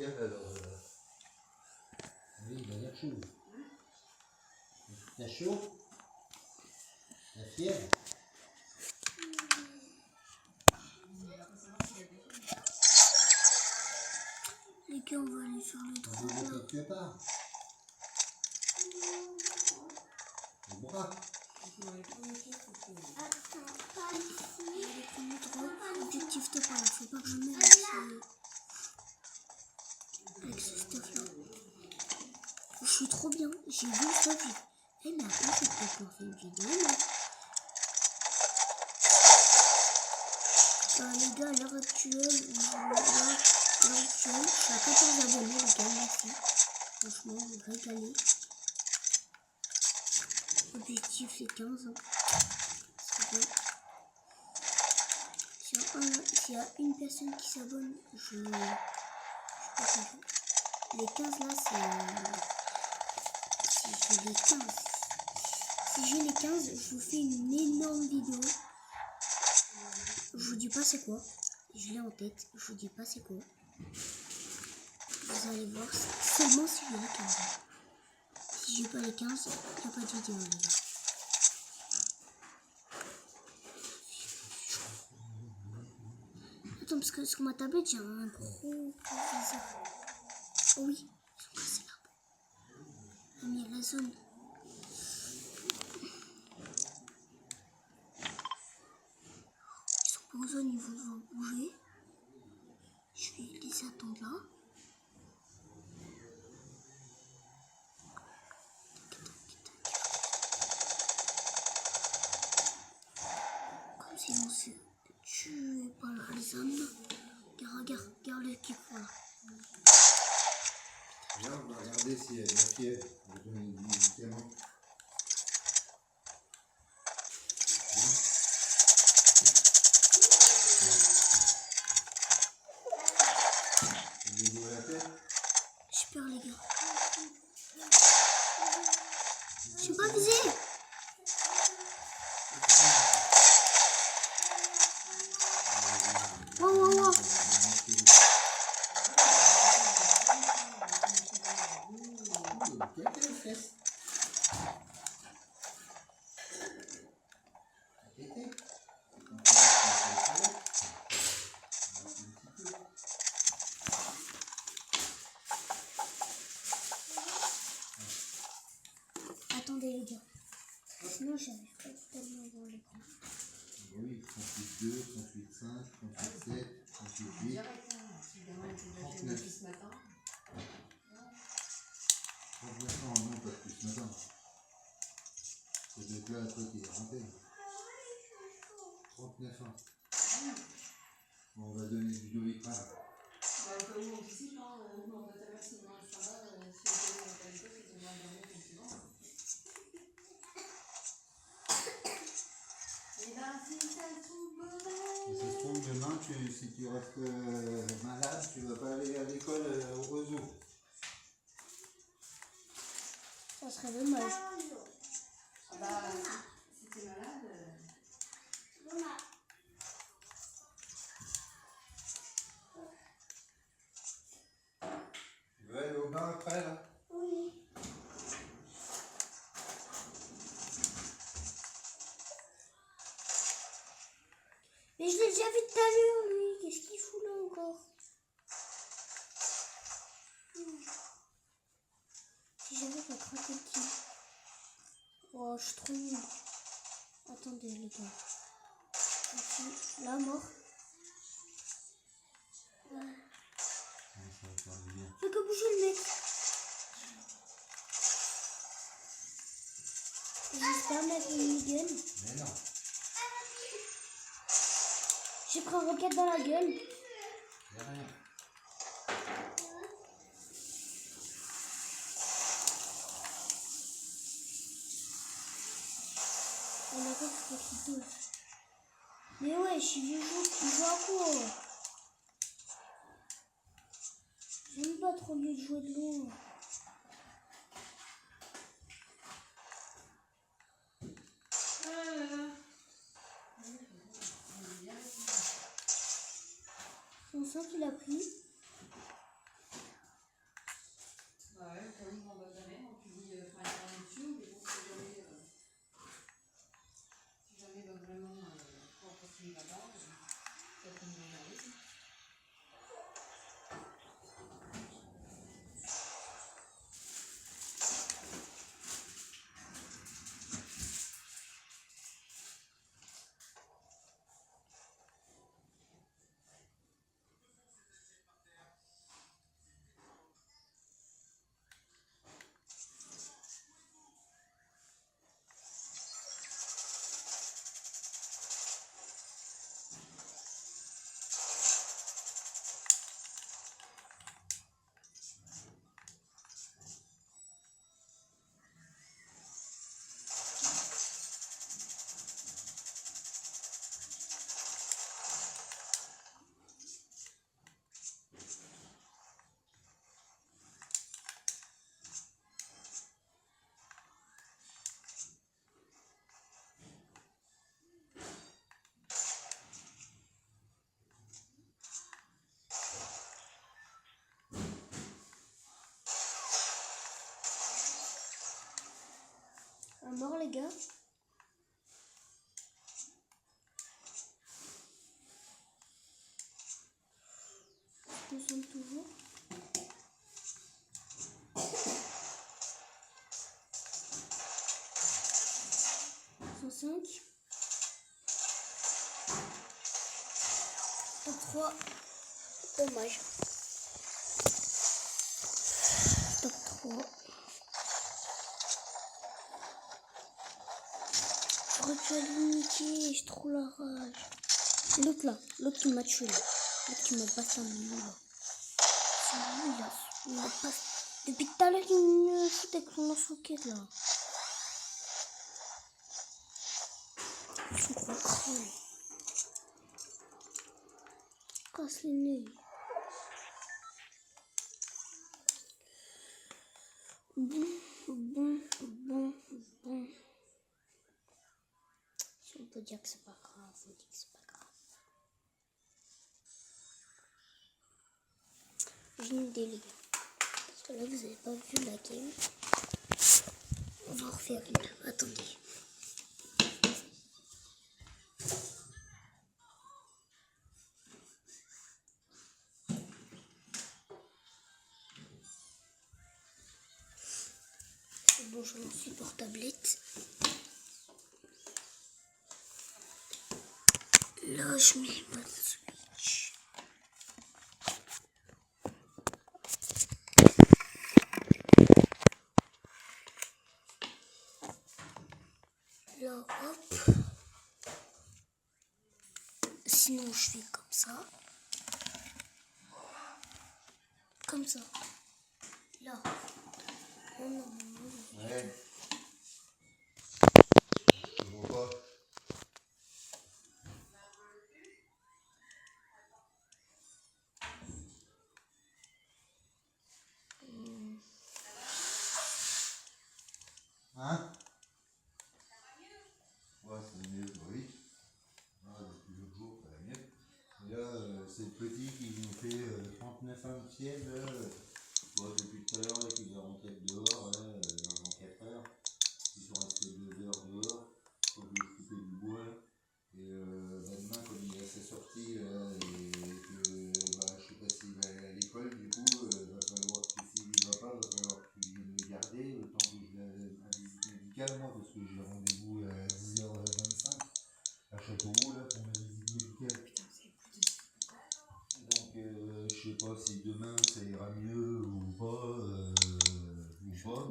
fièvre alors. Oui, il a l'air chaud. T'as chaud? La fièvre? Les gars, on va aller faire le On veut trou. quelque part. Le bras. Objectif top 1, faut pas que je mette avec ce stuff là. Je suis trop bien, j'ai vu le top. Elle m'a pas fait qu'on fait une vidéo. Les gars, à l'heure actuelle, je suis à 14 abonnés, les gars, merci. Franchement, vous régalez. Objectif c'est 15 ans. C'est bien. S'il y a une personne qui s'abonne, je sais pas combien. Les 15 là, c'est... Si j'ai les 15. Si j'ai les 15, je vous fais une énorme vidéo. Je vous dis pas c'est quoi. Je l'ai en tête. Je vous dis pas c'est quoi. Vous allez voir seulement si j'ai les 15. Si j'ai pas les 15, il n'y a pas de vidéo les gars. Attends, parce que sur ma tablette, j'ai un gros viseur. Oh oui, ils ont cassé l'arbre. J'ai mis la zone. Ils sont pas en zone, ils vont devoir bouger. Je vais les attendre là. Comme si on se tue par la zone. Regarde l'équipe là. Viens, on va regarder si elle a la fièvre. On va donner des médicaments. Avez-vous la tête? Super les gars. Je suis pas visé. Wow. Attendez les gars. Sinon j'arrive pas tellement à voir l'écran. Oui, 38,2, 38,5, 38,7, 38,8, 39. 39 ans, non, pas plus ce matin. C'est de là, toi qui est rentré. 39 ans. Bon, on va donner du Doliprane. Et ça se trouve, demain, si tu restes malade, tu vas pas aller à l'école au réseau. Ça serait dommage. Ah bah, si t'es malade... Tu veux aller au bain après, là? Oui. Mais je l'ai déjà vu tout à l'heure, lui. Qu'est-ce qu'il fout là encore? Si j'arrive à craquer le kill. Oh, je suis trop nul. Attendez, les gars. Je suis là, mort. Ouais. Fais que bouger le mec. J'espère mettre une minigun. Mais non. J'ai pris un roquette dans la gueule. Y'a rien. On a pas fait qu'il touche. Mais ouais, je suis vieux, tu joues à quoi? J'aime pas trop mieux de jouer de loin. Son sang qu'il a pris. Bah ouais, au cas où je m'en donne jamais, donc tu dis, enfin, il y a un dessus, mais bon, si jamais il va vraiment, parce qu'il va pas, ça peut me regarder. À mort les gars. Nous sommes toujours. Cinq. Top 3. Dommage. Top 3. J'aurais pu aller niquer, j'ai trop la rage. L'autre là, l'autre qui m'a tué là. L'autre qui m'a battu un million là. C'est lui là. Il m'a pas... Depuis tout à l'heure, il me fout avec son lance-roquette là. Ils sont trop creux. Casse les nez. Bon. Si on peut dire que c'est pas grave, on dit que c'est pas grave. J'ai une idée les gars. Parce que là vous avez pas vu la game. On va en refaire une. Attendez. C'est bon, je m'en suis pour tablette. Là, je mets ma Switch. Là, hop. Sinon, je fais comme ça. Comme ça. Là. Oh non. Ouais. Je vois pas. Hein? Ouais, c'est mieux, bah oui. Ah, depuis l'autre jour, ça va mieux. Et là, c'est le petit qui nous fait 39 ans de fièvre, là. Bon, depuis tout à l'heure, là, qu'il va rentrer dehors, là, dans 4 heures. Ils sont restés 2 heures dehors. Faut que je couper du bois, là. Et demain, comme il a sa sortie, là, et que, bah, je sais pas s'il va aller à l'école, du coup, va falloir que s'il ne va pas, va falloir que tu viennes le garder, le temps que je l'ai à visite médicale, moi, parce que j'ai rendez-vous à 10h25 à Châteauroux, là, pour ma visite médicale. Putain, c'est plus de... Donc, je sais pas si demain ça ira mieux ou pas,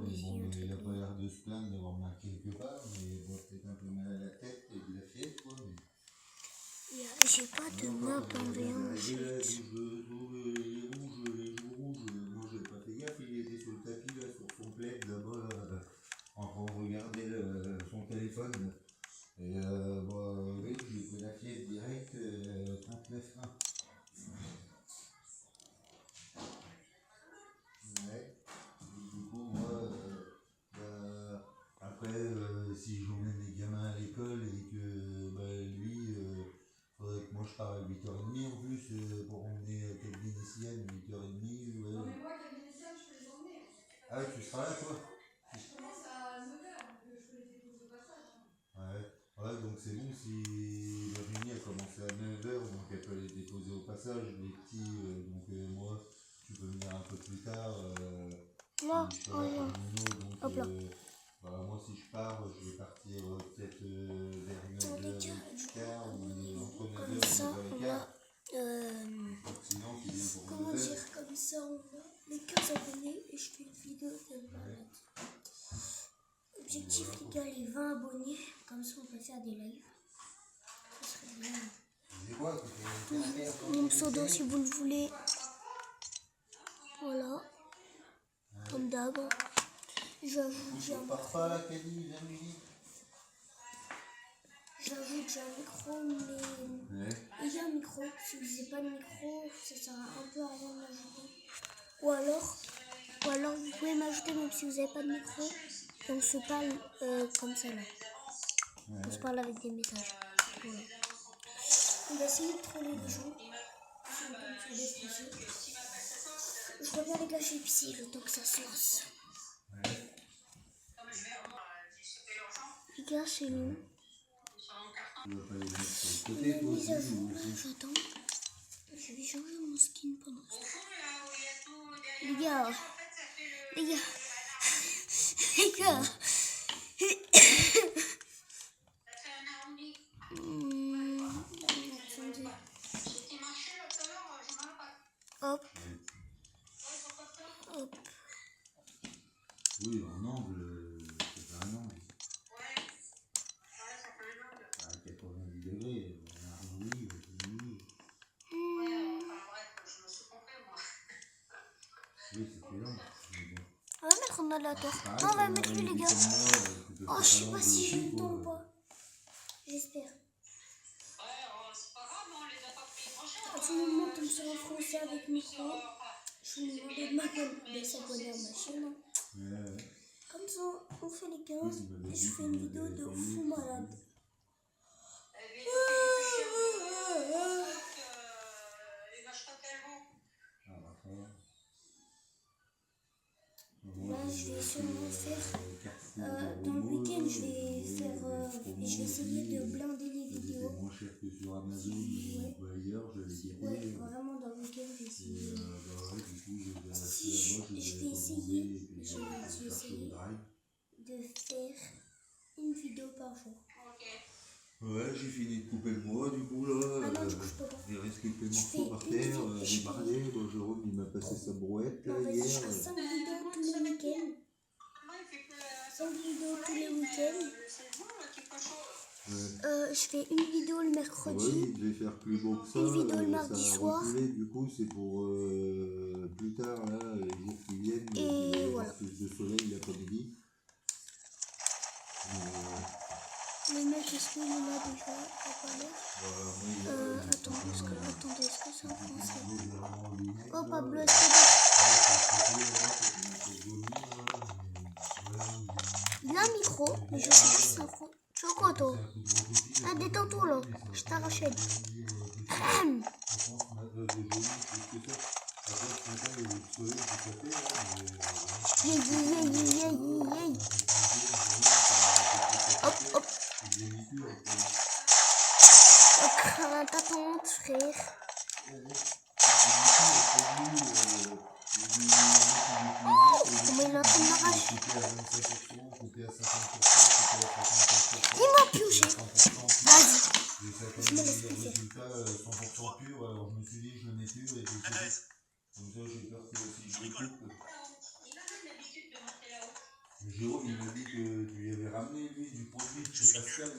mais bon, il a pas l'air de se plaindre d'avoir mal quelque part, mais il doit peut-être un peu mal à la tête et de la fièvre, quoi. Mais... J'ai pas de map en V1. Les joues rouges, moi j'avais pas fait gaffe, il était sur le tapis, là, sur son plaid, là-bas, là, en train de regarder son téléphone. Et oui, j'ai fait la fièvre direct, 39,1. Ouais. Et du coup, moi, après, si j'emmène les gamins à l'école et que lui, faudrait que moi je pars à 8h30 en plus pour emmener Calvin et Sienne à 8h30. Ouais. Non, mais moi, Calvin et Sienne, je peux les emmener. Ah ouais, tu seras là, toi? Je commence à 9h, je les dépose au passage. Ouais. Ouais, donc c'est bon si Virginie a commencé à 9h, donc elle peut les déposer au passage. Les petits, moi, tu peux venir un peu plus tard. Là, Si je peux oh là là. pour Nino, donc Hop là. moi si je pars, je vais partir peut-être vers Dans les 9h cas, du coup, ou entre 9h comme et ça, on 9h15. va. Sinon, tu viens pour Comment 9h. dire, comme ça, on a les 15 abonnés et je fais une vidéo de malade. Objectif, les gars, les 20 abonnés. Comme ça, on peut faire des lives. Ça serait bien. C'est quoi? Mon pseudo, si vous le voulez. Voilà. Comme d'hab. J'avoue que j'ai un Pars pas là, Kelly, viens lui dire. J'avoue que j'ai un micro, mais Ouais. il y a un micro. Si vous n'avez pas de micro, ça sert un peu à rien de m'ajouter. Ou alors vous pouvez m'ajouter même si vous n'avez pas de micro. Et on se parle comme ça là. Ouais. On se parle avec des messages. Voilà. On va essayer de troller les gens. C'est un peu sur des Français. Je reviens les gars, je vais pisser le temps que ça se lance. Ouais. Les gars, c'est nous. Tu vas pas les mettre sur le côté, toi Mise à aussi, jour, ou là, aussi? j'attends. Je vais changer mon skin pendant ce temps. Les gars, les gars, les gars. Attendez. Hop. Hop. Oui, en angle, ça fait un angle. À 90 degrés, oui, oui. Oui, c'était long. Mais bon. On va mettre en aléatoire. C'est pareil, Non, on va quand mettre lui, les gars. comme moi, tu peux Oh, faire je sais un pas angle si je aussi, le quoi. tombe pas. J'espère. À tout moment, comme ça en français avec micro, je vous demande de s'abonner à ma chaîne. Ouais. Comme ça, on fait les 15 et je fais une vidéo de fou malade. Ah, d'accord. Là, je vais sûrement faire dans le week-end, je vais essayer de blinder les vidéos. C'était moins cher que sur Amazon ou ailleurs, je vais Ouais, dire. vraiment dans le week-end, je vais essayer. Ouais, du coup, je vais Si acheter là-bas, je je vais vais essayer, commander et puis je vais j'ai chercher au essayé drive. de faire une vidéo par jour. Ouais, j'ai fini de couper le bois, du coup, là. Ah non, du coup, je peux pas. Il reste quelques Je morceaux fais par une terre, vidéo, je débardés. Bon, Jérôme, il m'a passé sa brouette, Non, là, vas-y, hier. je fais 5 vidéos tous les week-ends. 5 vidéos tous les week-ends. Ouais. Je fais une vidéo le Ah mercredi. oui, il devait faire plus beau que ça. Une vidéo le mardi ça a soir. reculé, du coup, c'est pour plus tard, là, les jours qui viennent. Et il va y avoir voilà. plus de soleil l'après-midi. Le mec, est-ce qu'il est là déjà? Voilà, Attendez, est-ce que c'est en français? Oh, Oh, Pablo, est-ce que il a un micro, mais je sais pas si c'est en français. Tu veux quoi, toi? Ah, détends-toi, là. Je t'arrache. Hop, hop. Crains ta tante, frère. Comment il est en train de m'arracher? Il m'a piégé. Vas-y. Je me laisse piéger. 100% pur, alors je me suis dit je le mets pur et puis c'est tout. Comme ça j'ai peur que si je le coupe. Jérôme il m'a dit que tu lui avais ramené lui du produit de chez Pascal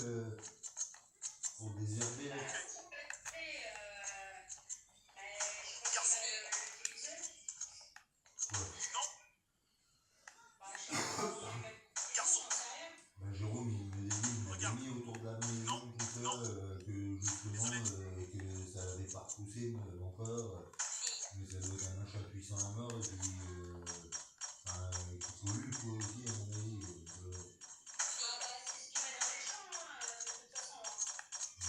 pour désherber. Jérôme il m'avait mis autour de la maison tout ça, que justement que ça n'avait pas repoussé encore, mais ça doit être un machin puissant à mort et puis qui pollue quoi aussi à mon avis.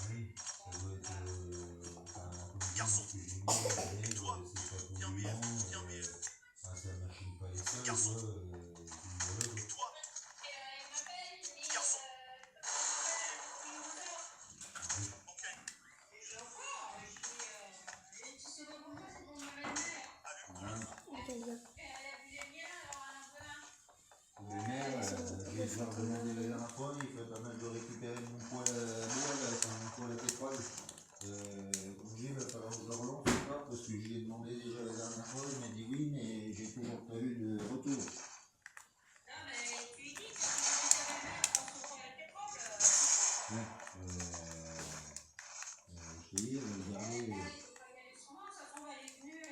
Oui, ça doit être comme dit, ce que j'ai mis, c'est pas vais faire demander la dernière fois, il ferait pas mal de récupérer mon poêle à bois, là, enfin, mon poêle à pétrole. Comme je dis, il va falloir que je le relance encore, parce que je lui ai demandé déjà la dernière fois, il m'a dit oui, mais j'ai toujours pas eu de retour. Non, mais tu lui dis que tu veux que ta belle-mère prend son poêle à pétrole. Ouais, je t'ai dit, elle va le garder. Il faut pas y aller souvent, ça se trouve, elle est venue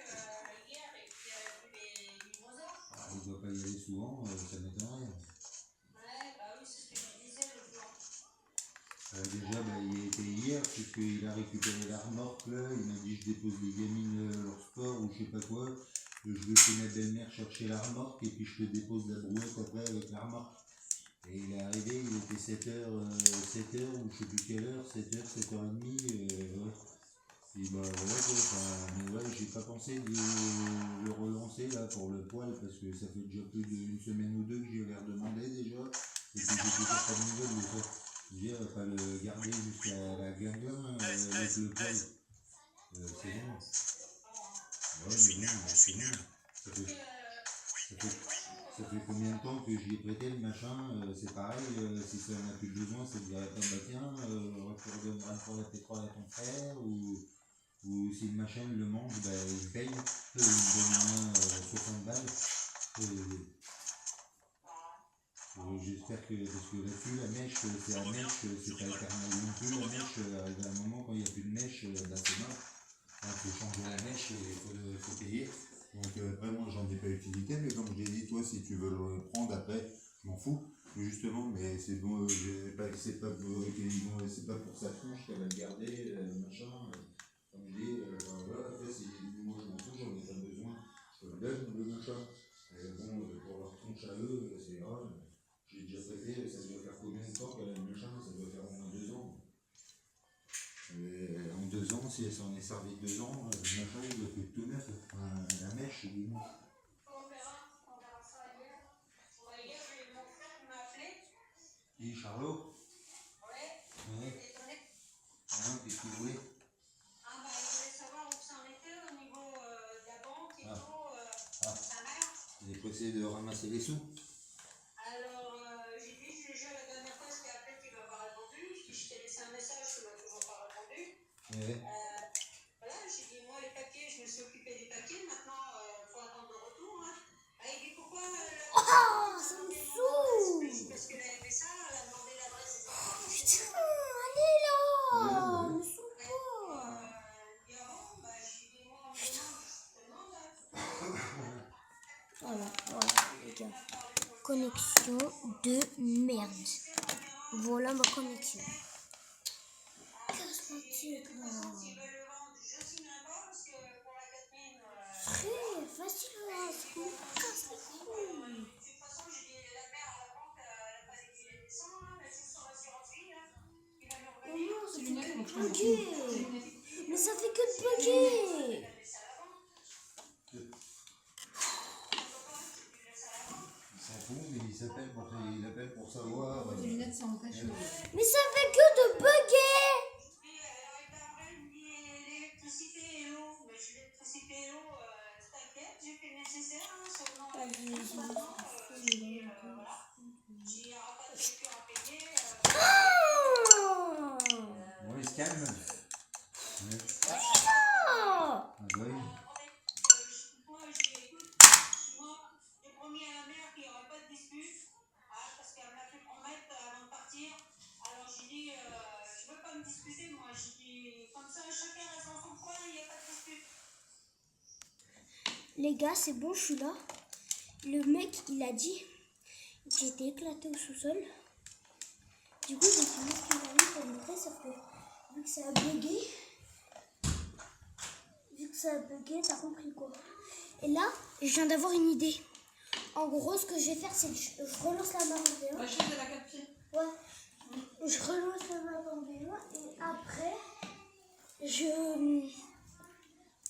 hier et puis elle a vu les mimosas. Il ne doit pas y aller souvent, ça m'étonnerait. Ouais, bah oui, c'est ce que je disais l'autre jour. Déjà, il y a été hier, puisqu'il a récupéré la remorque là, il m'a dit je dépose les gamines leur sport ou je sais pas quoi, je vais chez ma belle-mère chercher la remorque et puis je te dépose la brouette après avec la remorque. Et il est arrivé, il était 7h, 7h ou je sais plus quelle heure, 7h, 7h30, ouais. Et bah voilà quoi, mais ouais, j'ai pas pensé de le relancer là pour le poil parce que ça fait déjà plus d'une semaine ou deux que j'ai l'air demandé déjà. Et puis j'ai toujours pas de nouvelles de ça. Je veux dire, pas le garder jusqu'à la guinguin avec le poil. C'est bon. Ouais, mais bon, je suis nul. ça fait combien de temps que j'y ai prêté le machin, c'est pareil, si ça en a plus besoin, ça te dirait pas, bah tiens, redonnera pour la pétrole à ton frère, ou si le machin le mange, bah il paye, il donne 60 balles. J'espère que, parce que là-dessus, la mèche, c'est la mèche, c'est pas éternel non plus, la mèche, arrive à un moment quand il n'y a plus de mèche, bah c'est mort. Il faut changer la mèche et il faut payer. Donc après, moi, j'en ai pas utilité, mais comme je l'ai dit, toi, si tu veux le prendre après, je m'en fous. Justement, mais c'est bon, c'est pas pour sa tronche qu'elle va le garder, machin. Comme je dis, voilà, après, moi, je m'en fous, j'en ai pas besoin. Je le donne, le machin. Bon, pour leur tronche à eux, c'est grave. J'ai déjà prêté, ça doit faire combien de temps qu'elle a le machin? Ça doit faire au moins 2 ans. En 2 ans, si elle s'en est servi 2 ans, le machin il doit être tout neuf. La mèche, du moins. On verra ça hier. Ouais, hier, j'ai mon frère qui m'a appelé. Qui, Charlot? Ouais. Ouais. J'étais étonnée. Qu'est-ce qu'il voulait? Ah, bah, il voulait savoir où ça en était au niveau de la banque et tout, sa mère. Il est pressé de ramasser les sous. Alors, j'ai dit, déjà la dernière fois, c'était appelé qu'il m'a pas répondu. Je t'ai laissé un message, tu m'as toujours pas répondu. Ouais. Voilà, j'ai dit, moi, les papiers, je me suis occupé des papiers. Maintenant, il faut attendre le retour. Hein. Ah, il dit, pourquoi Oh, ça me saoule. parce qu'elle a aimé ça, elle a demandé l'adresse des enfants. Putain, allez là, me saoule pas. Il dit, ah bon, bah, j'ai dit, moi, on me demande, je te demande. Voilà, les gars. Connexion de merde. Voilà ma connexion. Casse-moi là. Frère, facile là, c'est qu'on casse les couilles. Oh non, ça fait que de bugger. Mais ça fait que de bugger. Il s'en fout, mais il appelle pour savoir. Les lunettes sont empêchées. Mais ça fait que de bugger. L'électricité et l'eau, mais l'électricité et l'eau, t'inquiète, j'ai fait le nécessaire, seulement j'ai un repas de sécurité à payer. Bon, il se calme. Ouais. Ah, Oui. Moi, j'ai promis à la mère qu'il n'y aurait pas de dispute, parce qu'elle m'a fait promettre avant de partir. Alors j'ai dit, je ne veux pas me disputer, moi. J'ai dit, comme ça, chacun reste dans son coin, il n'y a pas de dispute. les gars, c'est bon, je suis là. Le mec, il a dit que j'étais éclaté au sous-sol. Du coup, j'ai filmé ce qu'il a mis pour montrer, sauf que vu que ça a bugué, t'as compris quoi. Et là, je viens d'avoir une idée. En gros, ce que je vais faire, c'est que je relance la barre en V1. La chaise, elle a 4 pieds. Ouais. Je relance la barre en V1 et après,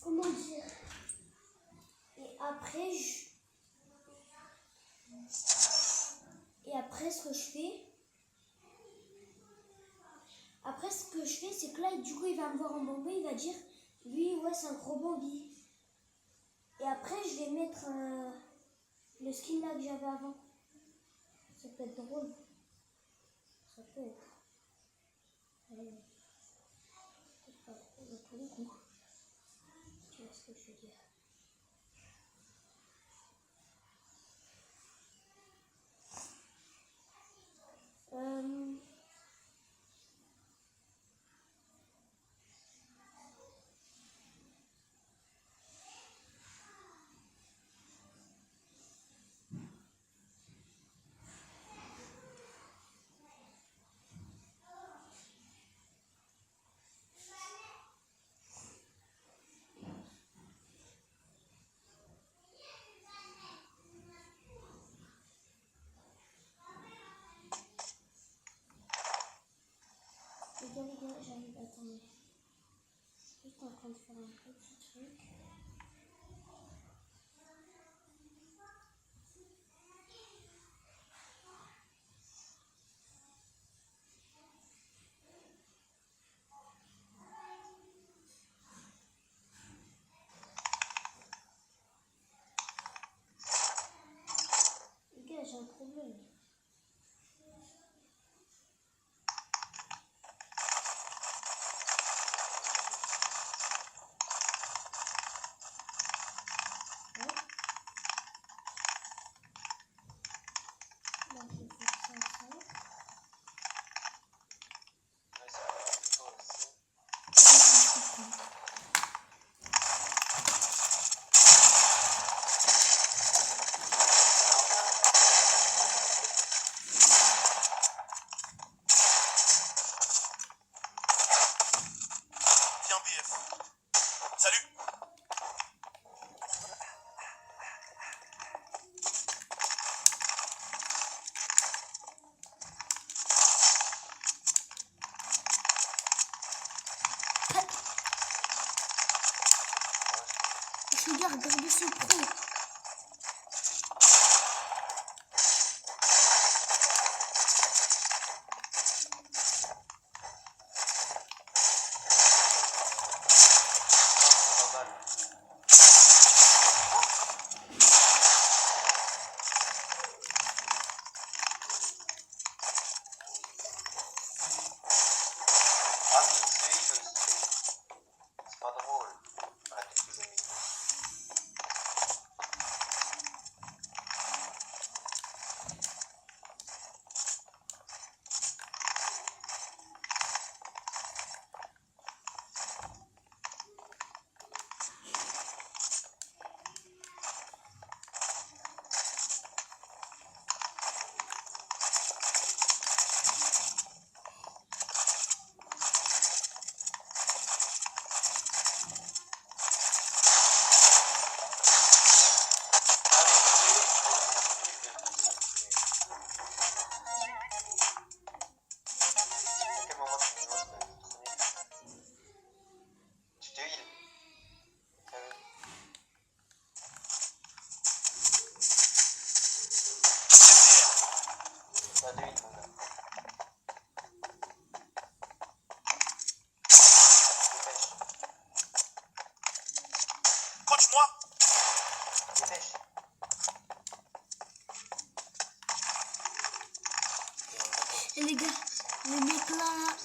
comment dire? Et après, ce que je fais... Après, ce que je fais, c'est que là, du coup, il va me voir en Bambi, il va dire, lui, ouais, c'est un gros Bambi. Et après, je vais mettre le skin là que j'avais avant. Ça peut être drôle. Ça peut être. Peut-être pas drôle pour le coup. Tu vois ce que je veux dire. Les gars, j'arrive. Attendez. Juste en train de faire un petit truc. Les gars, j'ai un problème. Là, je vais faire ça. Tiens, BF. Salut. Je regarde, regardez ce pro. Ah, mais c'est pas drôle. Ah, qu'est-ce que j'ai mis. Coach-moi. Dépêche. Et les gars, le mec là,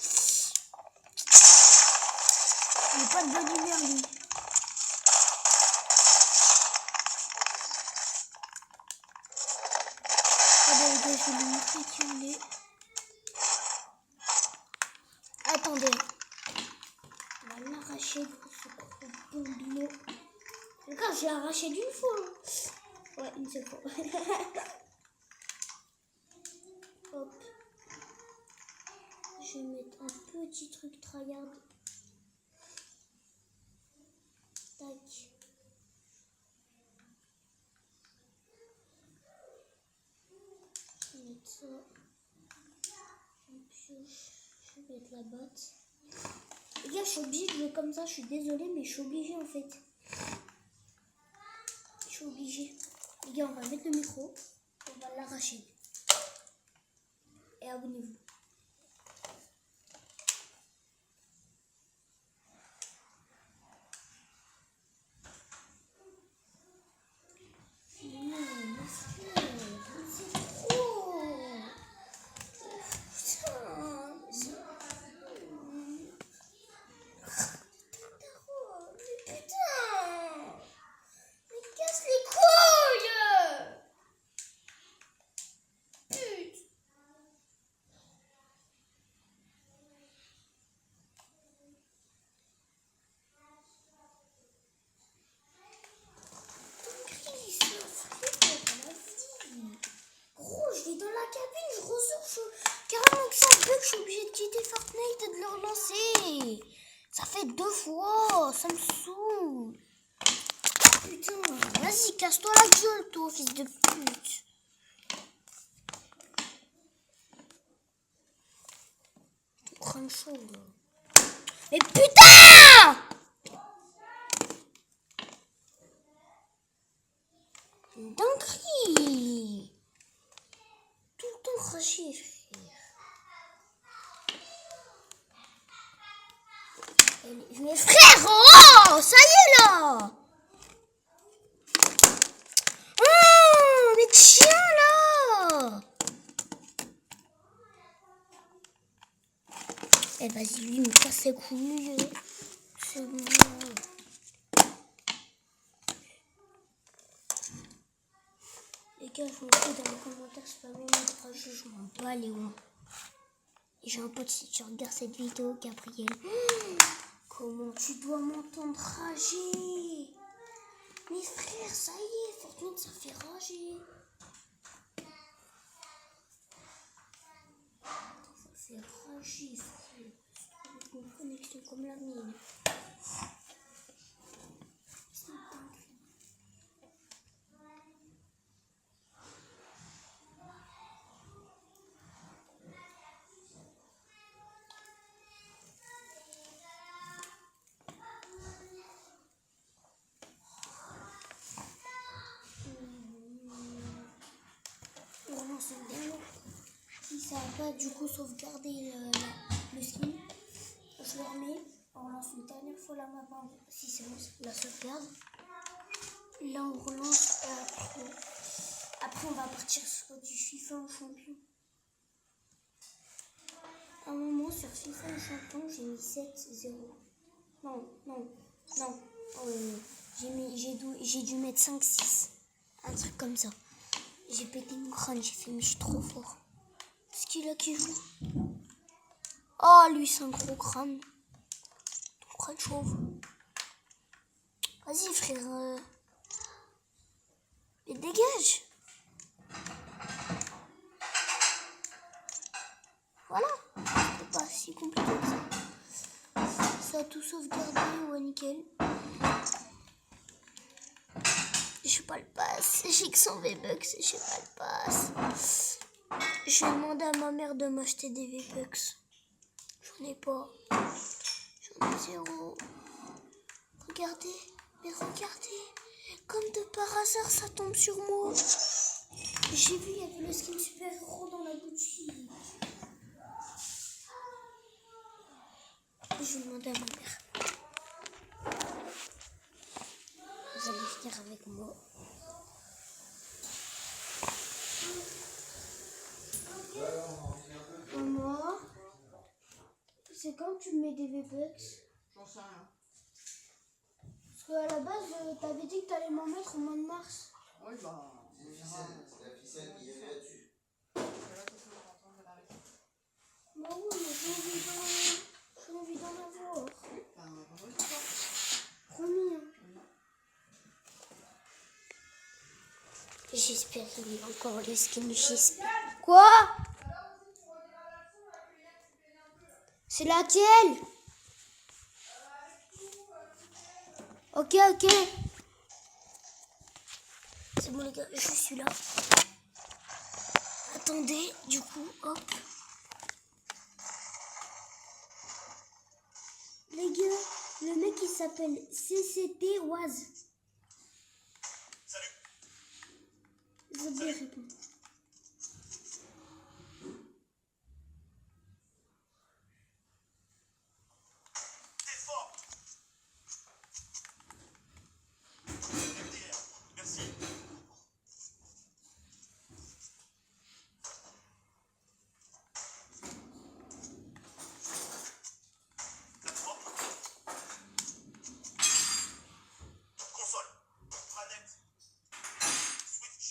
il n'est pas de bonne humeur lui. Attendez les gars, je vais lui montrer qui on est. Attendez. On va l'arracher pour ce gros bambino. Les gars, je l'ai arraché d'une fois. Ouais, une seule fois. Hop. Je vais mettre un petit truc tryhard. Tac. Je vais mettre ça. Je vais mettre la botte. Les gars, je suis obligée de jouer comme ça. Je suis désolée, mais je suis obligée en fait. Je suis obligée. Les gars, on va mettre le micro. On va l'arracher. Et abonnez-vous. Non, c'est trop. cabine, je ressors, carrément que ça bug, je suis obligée de quitter Fortnite et de le relancer. Ça fait 2 fois, ça me saoule. Putain, vas-y, casse-toi la gueule, toi, fils de pute. Ton crâne chaud, là. Mais putain! Une dinguerie! Tout le temps craché, frère. Mais frère, oh! Ça y est, là! Oh, mais tiens, là! Eh, vas-y, lui, il me casse les couilles. C'est bon. Les gars, je vous dis dans les commentaires, c'est pas bon notre jeu, je m'en bats les oins. Et j'ai un pote, si tu regardes cette vidéo, Gabriel. Comment tu dois m'entendre rager? Mais frère, ça y est, Fortnite, ça fait rager. Ça fait rager, frère. C'est une connexion comme la mienne. C'est dingue. Si ça va pas du coup sauvegarder le skin, je le remets, on relance une dernière fois la map, si c'est bon, la sauvegarde. Là on relance, après on va partir sur du FIFA en champion. À un moment sur FIFA en champion j'ai mis 7-0. Non, j'ai dû mettre 5-6, un truc comme ça. J'ai pété mon crâne, j'ai fait mais je suis trop fort. C'est qui là qui joue? Oh lui c'est un gros crâne. Ton crâne chauve. Vas-y frère. Mais dégage. Voilà. C'est pas si compliqué que ça. Ça a tout sauvegardé, ouais nickel. J'ai pas le pass. J'ai que 100 V-Bucks et j'ai pas le pass. Je vais demander à ma mère de m'acheter des V-Bucks. J'en ai pas. J'en ai 0. Regardez. Mais regardez. Comme de par hasard, ça tombe sur moi. J'ai vu, il y avait le skin super-héros dans la boutique. Je vais demander à ma mère. Vous allez venir avec moi. Maman, c'est quand tu mets des V-Bucks? J'en sais rien. Parce qu'à la base, t'avais dit que t'allais m'en mettre au mois de mars. Oui, bah. C'est la ficelle qui est là-dessus. Là, tout ça, j'entends de la réponse. Bah oui, mais j'ai envie d'en avoir. Ben, oui, c'est ça. Promis. Hein. J'espère qu'il y a encore le skin, j'espère. Quoi? C'est laquelle? Ok. C'est bon les gars, je suis là. Attendez, du coup, hop. Les gars, le mec il s'appelle CCT Oise. Salut. Je vais répondre. T'es fort. MDR. Merci. Plateforme. Console. Manette. Switch.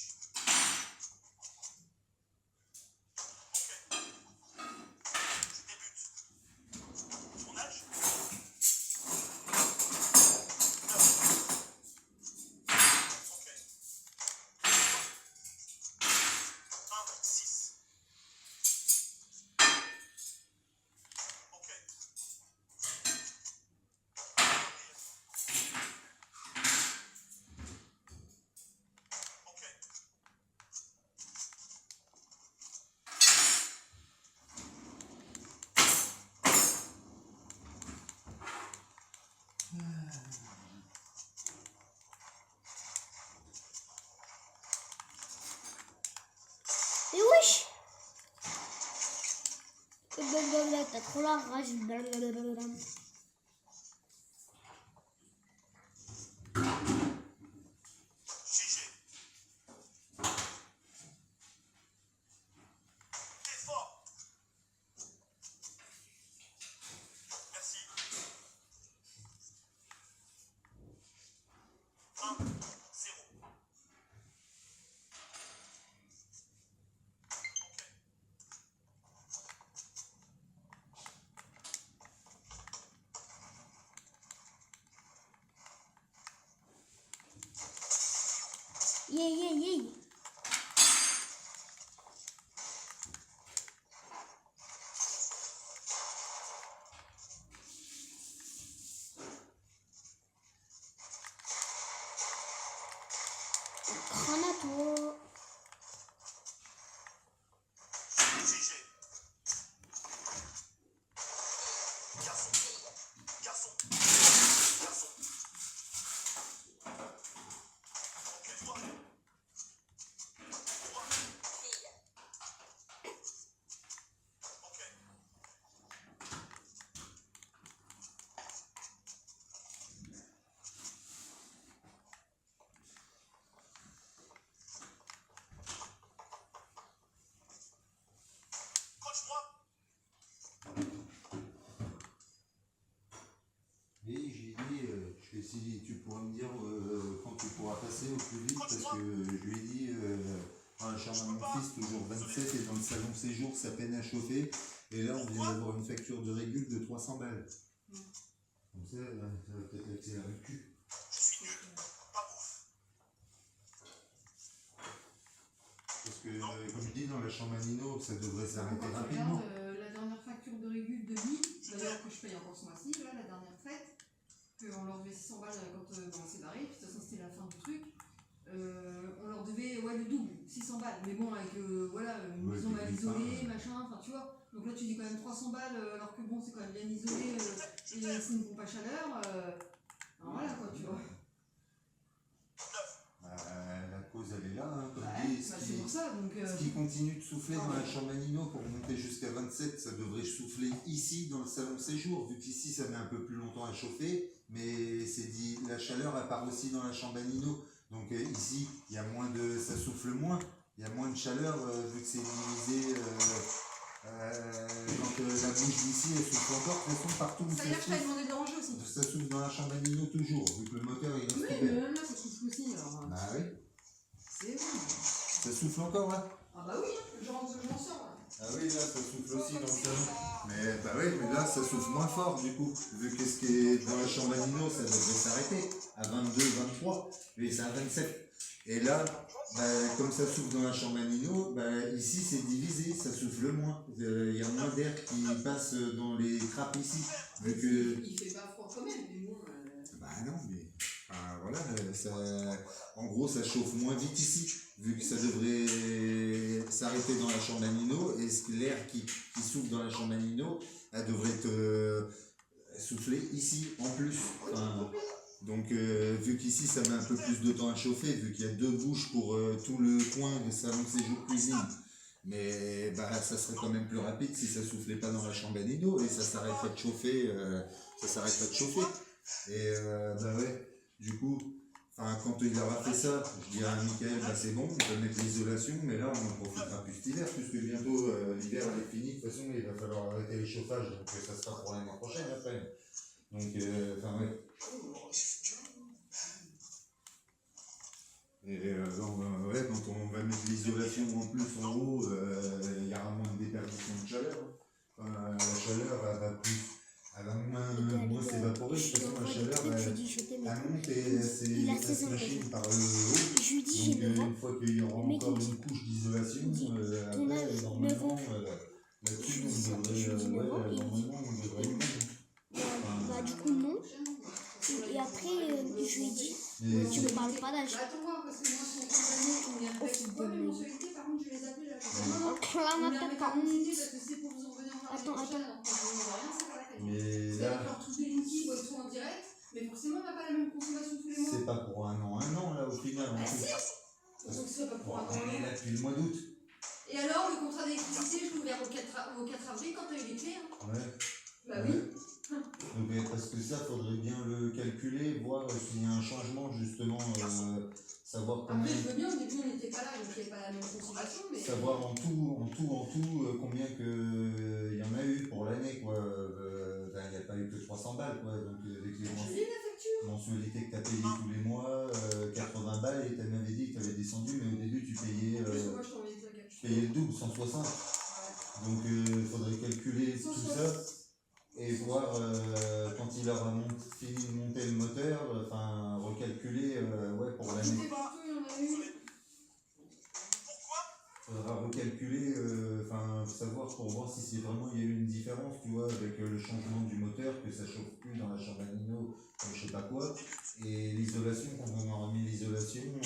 trop la rage. Blablabla. Jugé. Très fort. Merci. 1, 0. Yeah, yeah, yeah. Granato. Jugé. Garçon. Garçon. Garçon. Ok, toi. Toi. Ok. Coach-moi. Et j'ai dit, je vais essayer, tu pourras me dire quand tu pourras passer au plus vite, parce que je lui ai dit, dans la chambre à mon fils, toujours 27, et dans le salon séjour, ça peine à chauffer. Et là, on vient d'avoir une facture de régule de 300 balles. Comme ça va peut-être accélérer le cul. Je suis nul. Pas ouf. Parce que, comme je dis, dans la chambre à Nino, ça devrait s'arrêter Quand tu rapidement. regardes la dernière facture de régule de vie, d'ailleurs que je paye encore ce mois-ci, là, la dernière traite, qu'on leur devait 600 balles quand on s'est barré, puis de toute façon c'était la fin du truc. On leur devait le double, 600 balles, mais bon, avec voilà, une Ouais, maison puis mal une isolée, femme, machin, enfin tu vois. Donc là tu dis quand même 300 balles, alors que bon, c'est quand même bien isolé, et c'est une pompe à chaleur. Alors voilà quoi, tu vois. La cause, elle est là, hein, comme Ouais, dit. bah, c'est pour ça, donc. Ce qui continue de souffler dans la chambre à Nino pour monter jusqu'à 27, ça devrait souffler ici dans le salon séjour, vu qu'ici ça met un peu plus longtemps à chauffer, mais c'est dit, la chaleur elle part aussi dans la chambre à Nino. Donc ici, il y a moins de, ça souffle moins, il y a moins de chaleur vu que c'est divisé. Quand la bouche d'ici elle souffle encore, de toute façon partout où Ça veut dire que je t'avais souffle, demandé de ranger aussi. ça souffle dans la chambre à Nino toujours, vu que le moteur il reste Oui, mais ouvert. même là ça souffle aussi alors. Bah oui, C'est bon. ça souffle encore là. Ah bah oui, je m'en sors là. Ah oui, là, ça souffle aussi dans le salon. Mais bah oui, mais là, ça souffle moins fort du coup. Vu que ce qui est dans la chambre à Nino, ça devrait s'arrêter à 22, 23. Mais c'est à 27. Et là, bah, comme ça souffle dans la chambre à Nino, bah, ici, c'est divisé, ça souffle moins. Il y a moins d'air qui passe dans les trappes ici. Vu que... Il fait pas froid quand même, mais bon. Bah non, mais... Enfin, voilà, en gros, ça chauffe moins vite ici. Vu que ça devrait s'arrêter dans la chambre à Nino, et l'air qui souffle dans la chambre à Nino, elle devrait souffler ici en plus. Enfin, donc vu qu'ici ça met un peu plus de temps à chauffer, vu qu'il y a deux bouches pour tout le coin de salon séjour cuisine, mais bah, ça serait quand même plus rapide si ça soufflait pas dans la chambre à Nino, et ça s'arrêterait de chauffer, Et bah ouais, du coup, enfin, quand il aura fait ça, je dirais à Mickaël, bah c'est bon, on peut mettre l'isolation, mais là on en profitera plus cet hiver, puisque bientôt l'hiver elle est fini, de toute façon il va falloir arrêter les chauffages, donc ça sera pour l'année prochaine après. Donc, enfin ouais. Et ouais, quand on va mettre l'isolation en plus en haut, il y aura moins de déperdition de chaleur. La chaleur elle va plus. Elle va moins s'évaporer, de toute façon la chaleur elle monte et elle se machine par le haut. Je lui dis, j'ai Donc 9 ans. une fois qu'il y aura Le mec, encore il dit, une couche d'isolation, ton après âge, 9 normalement ans. là-dessus Je lui dis, on devrait, 9 ans, il dit, normalement on devrait y mettre. bah du coup non. Et après, je lui ai dit, Mais tu me parles pas d'âge. Bah, attends voir, parce que moi, son compagnon, il y a un Oh, mec c'est qui voit mes dingue. mensualités, par contre, je les appelle là. Non, non, Clame on à met un ta mec à parole. consulter parce que c'est pour vous en revenir en Attends, prochaine, alors quand je ne rien, c'est pas la peine. Mais Parce là, qu'avec leur truc des outils, ils tout en direct, mais forcément, on n'a pas la même consommation tous les mois. c'est pas pour un an là au final. Bah En si. plus. Donc c'est pas pour Bon, un on est an. là depuis le mois d'août. Et alors, le contrat d'électricité, je l'ai ouvert au 4 avril quand t'as eu les clés. Hein. Ouais. Bah oui. Donc, parce que ça, faudrait bien le calculer, voir s'il y a un changement, justement, savoir combien. Après, je veux bien, au début, on n'était pas là, donc il n'y avait pas la même consommation. Mais... Savoir en tout, combien il y en a eu pour l'année, quoi. Il n'y a pas eu que 300 balles, quoi. Donc, avec les Je lis la facture. mensualités que tu as payées tous les mois, 80 balles, et tu m'avais dit que tu avais descendu, mais au début, tu payais, En plus, moi, je t'envoyais la capture. tu payais le double, 160. Ouais. Donc, il faudrait calculer tout ça. Et voir quand il aura fini de monter le moteur, enfin recalculer pour l'année. C'était partout, il y en a eu. Il faudra recalculer, savoir pour voir si c'est vraiment il y a eu une différence, tu vois, avec le changement du moteur, que ça chauffe plus dans la chambre à Nino, je sais pas quoi, et l'isolation, quand on aura mis l'isolation,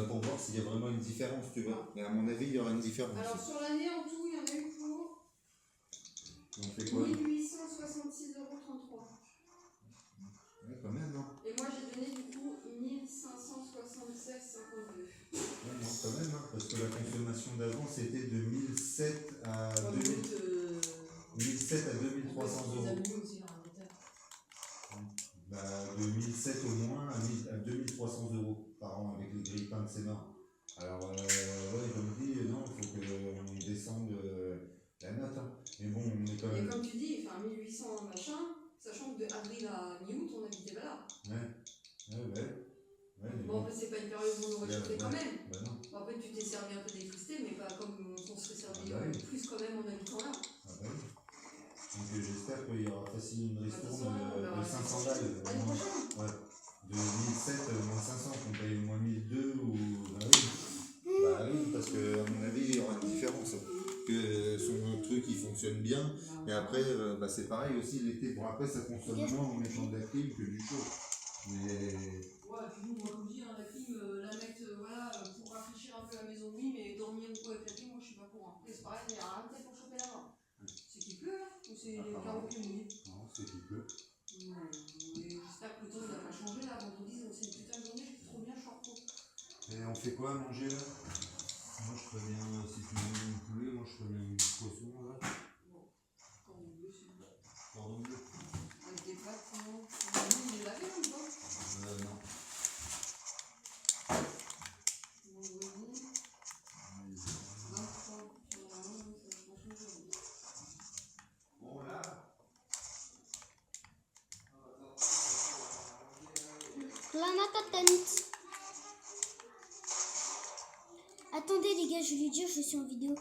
pour voir s'il y a vraiment une différence, tu vois. Mais à mon avis, il y aura une différence. Alors sur l'année en tout, il y en a eu pour On fait quoi? 1866,33 €. Ouais, quand même, non? Et moi j'ai donné du coup 1576,52. Ouais, non, quand même, hein, parce que la consommation d'avant c'était de 1007 à 1007 à 2300 €. De 1007 au moins à 2300 € par an avec les grille-pains de Sénat. Alors, comme dit, non, il faut qu'on descende la note. Hein. Mais bon, on est quand même. Et comme tu dis, 1800 machin, sachant que de avril à mi-août, on habitait pas là. Ouais, mais Bon, après, c'est pas une période où on aurait chauffé quand même. Bah non. Bon, après, tu t'es servi un peu d'électricité, mais pas comme on serait servi Ah bah oui. plus quand même en habitant là. Ah bah oui. Donc j'espère qu'il y aura facilement une ristourne de 500 balles. L'année prochaine. Ouais. De 1007 moins 500, qu'on paye moins 1002 ou. Bah oui. Bah oui, parce que à mon avis, il y aura une différence. Que son truc il fonctionne bien, mais après c'est pareil aussi l'été. Bon, après ça consomme moins en mettant de la clim que du chaud. Mais. Ouais, et puis nous, moi, comme je dis, la clim, la mettre pour rafraîchir un peu la maison, oui, mais dormir ou quoi avec la clim, moi je suis pas pour. Hein. Et c'est pareil, il n'y a rien de tel pour choper là-bas. C'est qu'il pleut là? Ou c'est les carreaux qui mouillent? Non, c'est qu'il pleut. J'espère que le temps il va pas changer là. Vendredi, c'est une putain de journée, je suis trop bien, je suis en repos. Et on fait quoi à manger là? Moi je ferais bien, si tu veux un poulet, moi je ferais bien une poisson là. Bon, cordon bleu, c'est bon. Cordon bleu. Avec des pâtes, non? Il est lavé ou pas? Non. Vendredi. 23. Normalement, ça se mange aujourd'hui. Bon là. Planète attente. Attendez les gars, je vais lui dire je suis en vidéo.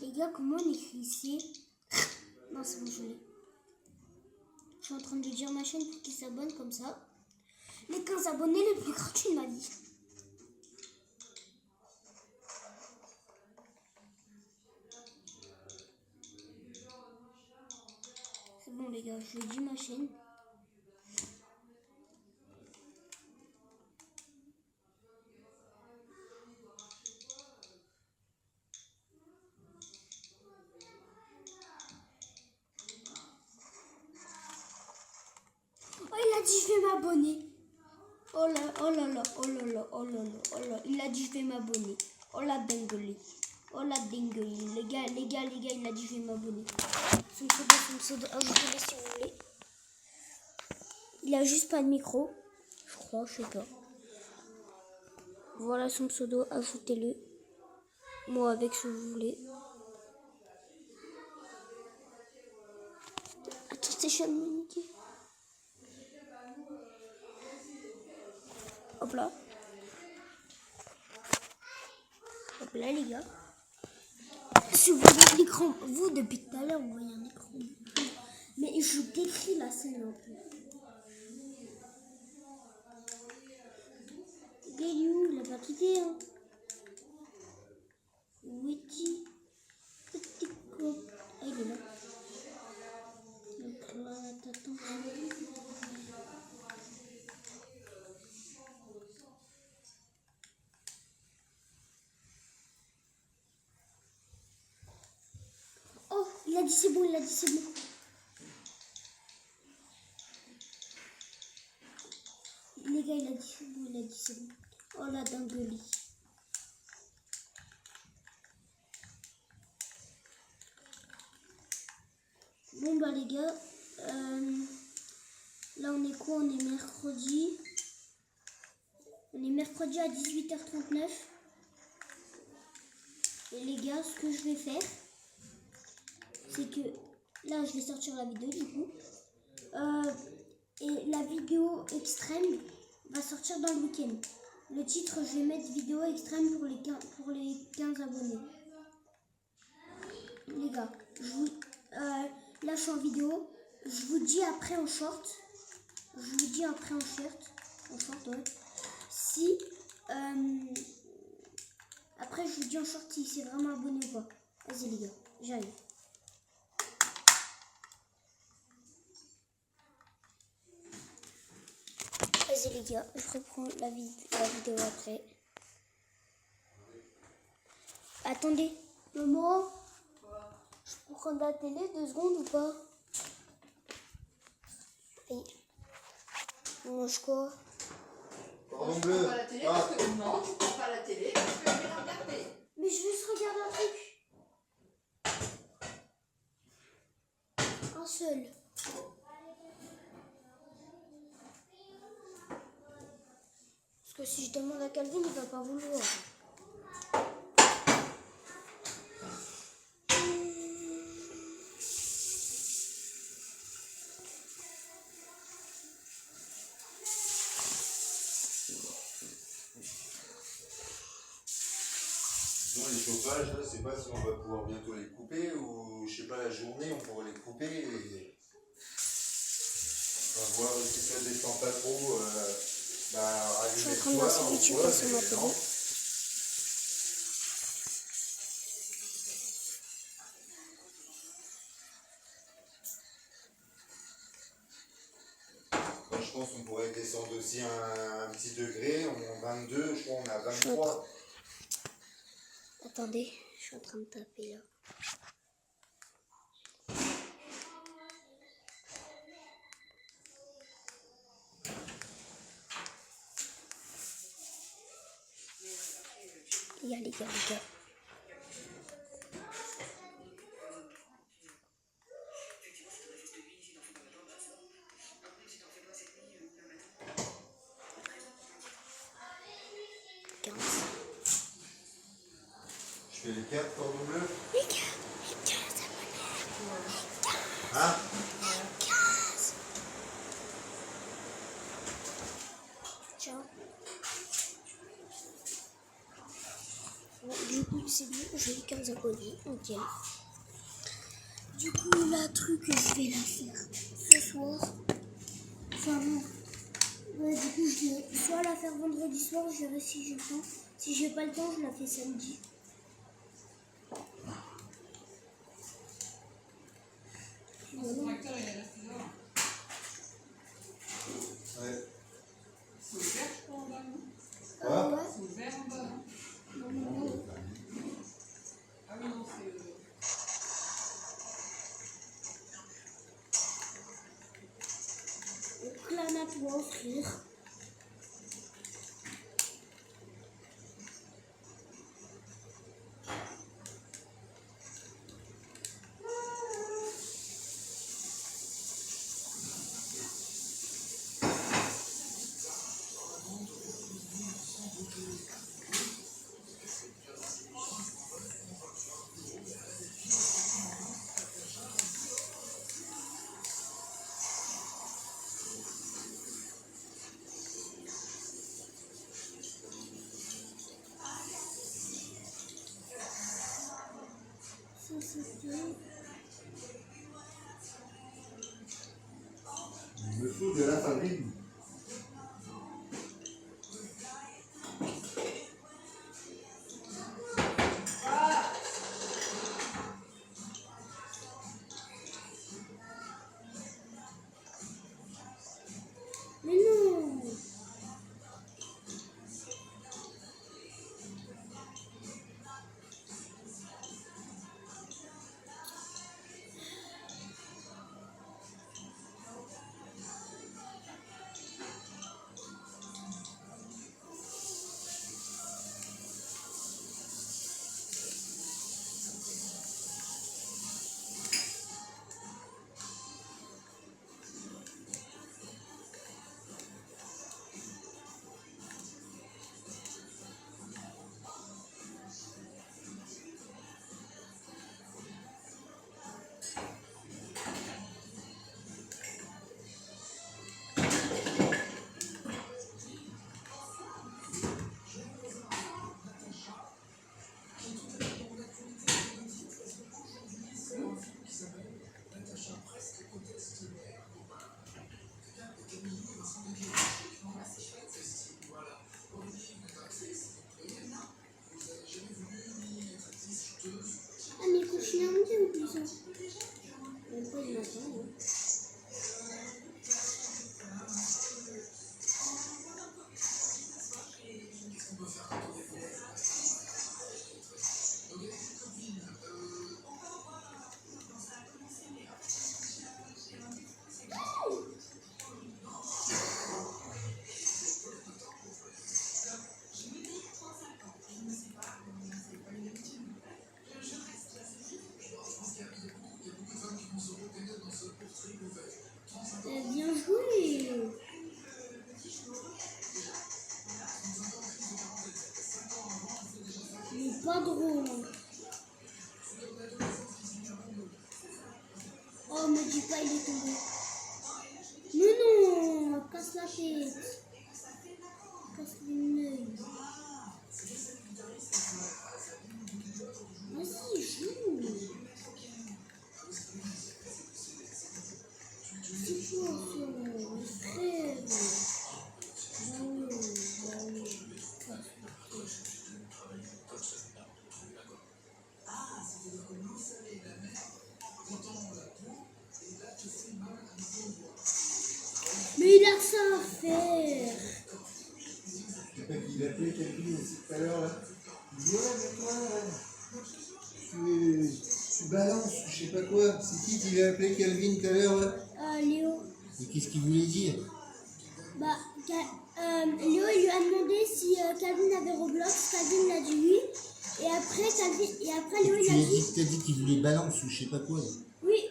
Les gars, comment on écrit ici? Non, c'est bon, je l'ai. Je suis en train de dire ma chaîne pour qu'ils s'abonnent comme ça. Les 15 abonnés les plus gratuits de ma vie. C'est bon les gars, je dis ma chaîne. Oh, il a dit je vais m'abonner. Oh là, oh là là, oh là là, oh là là, oh là. Il a dit je vais m'abonner. Oh la dinguerie. Oh la dinguerie. Les gars, il a dit je vais m'abonner. Son pseudo, ajoutez-le si vous voulez. Il a juste pas de micro. Je crois, je sais pas. Voilà son pseudo, ajoutez-le. Moi avec si vous voulez. Attends, c'est Chaminique. Hop là. Hop là les gars. Si vous voyez l'écran, vous depuis tout à l'heure vous voyez un écran. Mais je décris la scène un peu. Il est où? Il a pas quitté, hein. Witty. Petit cop. Ah, il est là. Donc là, t'attends. Oh, il a dit c'est bon, il a dit c'est bon. Les gars, il a dit c'est bon, il a dit c'est bon. Oh la dinguerie. Bon bah les gars, là on est quoi? On est mercredi. On est mercredi à 18h39. Et les gars, ce que je vais faire, c'est que là je vais sortir la vidéo du coup. Et la vidéo extrême va sortir dans le week-end. Le titre, je vais mettre vidéo extrême pour les 15 abonnés. Les gars, là je suis en vidéo. Je vous dis après en short. Je vous dis après en short. En short, ouais. Si. Après, je vous dis en short si c'est vraiment abonné ou pas. Vas-y, les gars, j'arrive. Vas-y, les gars, je reprends la vidéo après. Attendez, maman. Je peux prendre la télé 2 secondes ou pas? Oui. On mange quoi? Cordon Je bleu. prends pas la télé Ah. parce que non, je prends pas la télé parce que je vais la regarder. Mais je veux juste regarder un truc. Un seul. Parce que si je demande à Calvin, il va pas vouloir. Sinon, les chauffages, là, je sais pas si on va pouvoir bientôt les couper ou je sais pas, la journée on pourra les couper et on va voir si ça descend pas trop. Je suis en Rallumer train de le voir soir, si YouTube on voit, passe sur ma mais télé. non. Moi, je pense qu'on pourrait descendre aussi un petit degré, on est en 22, je crois on est à 23. Attendez, je suis en train de taper là. Les gars, les gars, les gars. Je fais les 4 cordons bleus. Les gars, les 15 abonnés. Hein? Les 15. Ciao. Bon, du coup, c'est bon, j'ai eu 15 abonnés. Nickel. Du coup, la truc, je vais la faire ce soir. Enfin, non. Ouais, du coup, je vais soit la faire vendredi soir, je verrai si j'ai le temps. Si j'ai pas le temps, je la fais samedi. Voilà. Tracteur, il est resté dehors. Ouais. C'est ouvert, je crois, en bas, non? Quoi? Ouais. C'est ouvert en bas, non? Normalement, ouais. Ah oui, non, c'est... Donc là, on a pour offrir. Il me faut de la farine. jouer. Il est pas drôle. Oh, me dis pas, il est tombé. Mais non, casse la tête. Casse l'œil. Vas-y, joue. C'est quoi ça? Frère. Mais il a que ça à faire. Je sais pas qui l'a appelé Calvin aussi tout à l'heure là. Il dit ouais mais toi tu balances ou je sais pas quoi. C'est qui l'a appelé Calvin tout à l'heure là? Léo. Et qu'est-ce qu'il voulait dire? Bah, Léo, il lui a demandé si Calvin avait Roblox. Calvin l'a dit oui. Et après, Léo, il a dit... T'as dit qu'il voulait balance ou je sais pas quoi. Oui,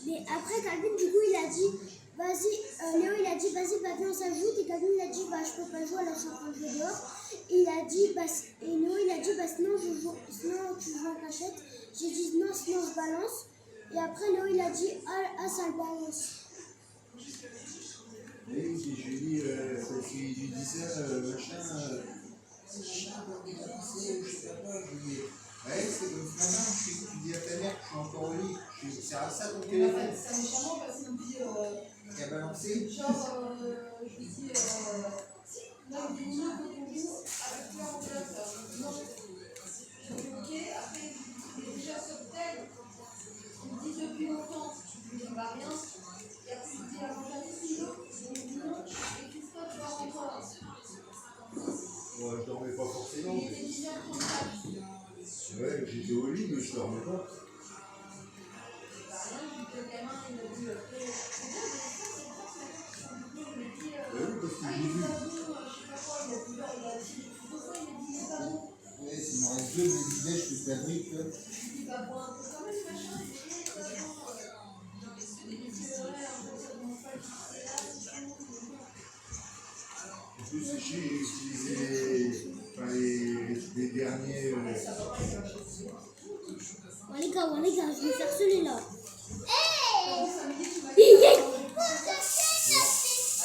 mais après, Calvin, du coup, il a dit... Vas-y, Léo, il a dit, vas-y, bah, viens, on s'ajoute. Et Calvin, il a dit, bah, je peux pas jouer, alors je suis en train de jouer dehors. Et il a dit, bah, et Léo, il a dit, bah, sinon tu joues en cachette. J'ai dit, non, sinon je balance. Et après, Léo, il a dit, ah ça le balance. Oui, je lui dis, parce qu'il lui dit ça, machin, c'est chiant pour balancer ou je sais pas quoi. Je lui dis, ouais, c'est comme ce matin, tu dis à ta mère que je suis encore au lit. Je dis, c'est à ça ton Il m'a téléphone fait ça méchamment parce qu'il me dit, qui a balancé. genre, je lui dis, là, il me dit, non, faut qu'on joue avec toi en place. Non, je dis, ok, après, il est déjà sur tel. Il me dit depuis longtemps. Je lui dis, bah rien. Et après, je lui dis, avant jamais si l'autre. Il me dit non, et Christophe dort encore. Moi, je dormais pas forcément. Il était 10h34. Ouais, j'étais au lit, mais je dormais pas. Bah rien, je lui dis, le gamin, il m'a dit, après, c'est bien, mais ça, c'est pas ça. Il m'a dit, Oui, parce que ah, j'ai il est vu. pas bon, je sais pas quoi, il a dit, il a dit, deux fois, il m'a dit, il est pas bon. Ouais, s'il m'en reste deux, je me disais, je fais de la brique, là. Je lui dis, bah, bon, un peu quand même, machin, il dit, il est bon. Il dit, c'est vrai, un peu, ça demande pas le c'est là, c'est tout. En plus, j'ai utilisé les derniers. Bon, les gars, je vais faire celui-là. Hey samedi, tu m'as dit, Yeah.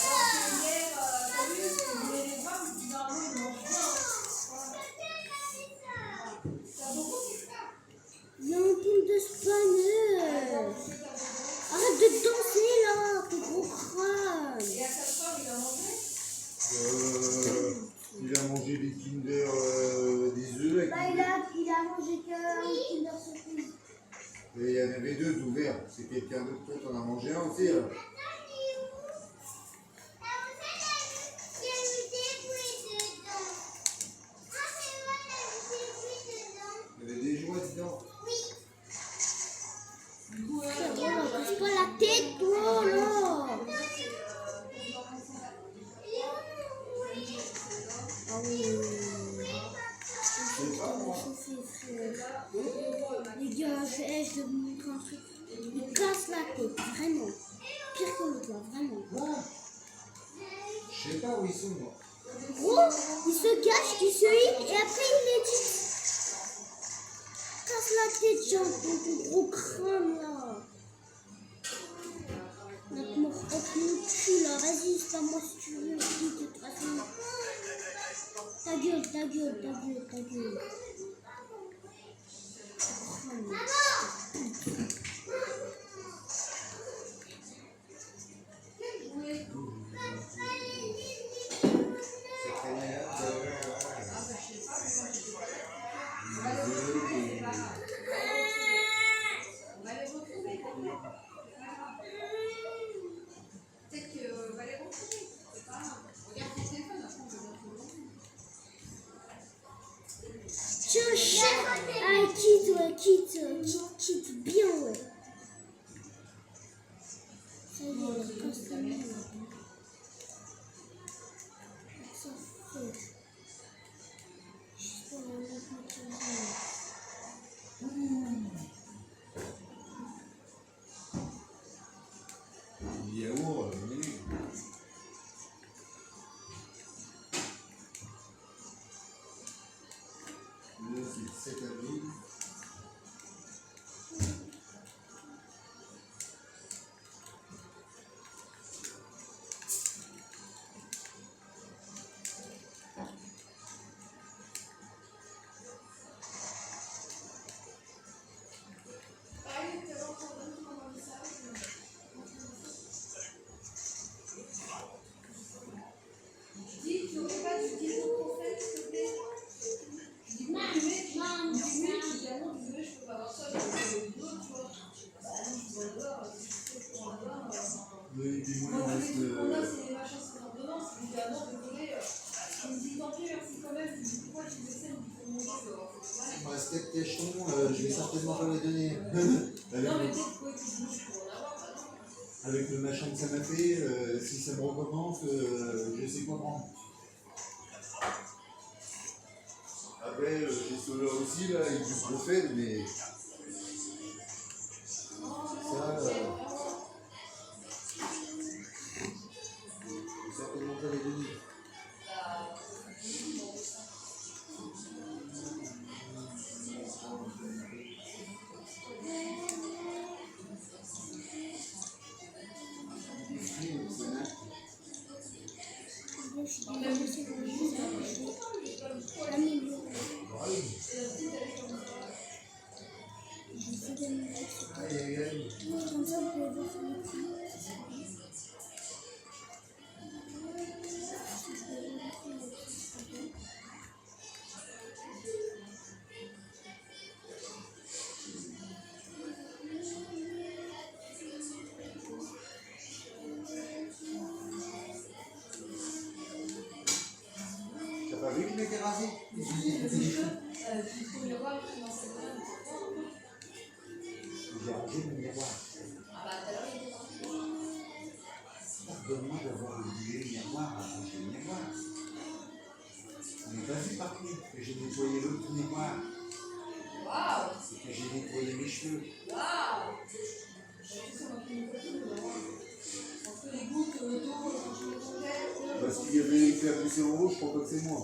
alors que hier, t'as vu, il voulait les voir, il dit, normalement, il mange bien. T'as beaucoup Il y a un poule de spanneur. Arrête de danser là, ton gros crâne. Et à 4 heures, il a mangé. Il a mangé des Kinder, des œufs avec Bah, il a mangé qu'un Kinder Surprise. et il y en avait deux d'ouverts. C'est quelqu'un d'autre, toi t'en as mangé un aussi. Hein. Il y avait des jouets dedans. Du coup, C'est bon, là, casse pas la tête, toi, là. Ah oui. C'est pas moi. Les gars, je vais vous montrer un truc. Il casse la tête, vraiment. Pire que l'autre, là, vraiment. Quoi? Je sais pas où ils sont, moi. Gros, il se cache, il se hit et après il est dit. Casse la tête, Jean, ton gros crâne là. Notre mon cul là, vas-y, c'est pas moi si tu veux. De toute façon. Ta gueule. on va les retrouver. Peut-être qu'on va les retrouver. C'est pas grave. Regarde ton téléphone, après on peut bien trouver. Tiens, chef. Ah, quitte, bien, ouais. Ça y est, la casse la main. Ça fait. Je sais pas, on va Le yaourt, non, désolé, je me dis tant pis, merci quand même, je me dis pourquoi tu fais ça, il faut monter dehors. Moi, steak cachon, je vais certainement pas les donner. Non, mais peut-être quoi, tu bouges pour en avoir, bah non. Avec le machin que ça m'a fait, si ça me recommence, je sais quoi prendre. Après, j'ai ceux-là aussi, là, ils du prophète, mais ça, je vais certainement pas les donner. Aïe, aïe, aïe. T'as pas vu qu'il m'était rasé? Il faut le voir, dans cette main. J'ai rangé mon miroir. Ah bah, tout à l'heure, il était parti. Pardonne-moi d'avoir oublié le miroir à ranger le miroir. On n'est pas vu partout que j'ai nettoyé l'autre miroir Waouh! et que j'ai nettoyé mes cheveux. Waouh! Tu sais, on a pris une photo, on va voir. Entre les gouttes, le dos, quand je me congèle, Parce qu'il y avait écrit à pousser en haut, je crois pas que c'est moi.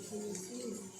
Je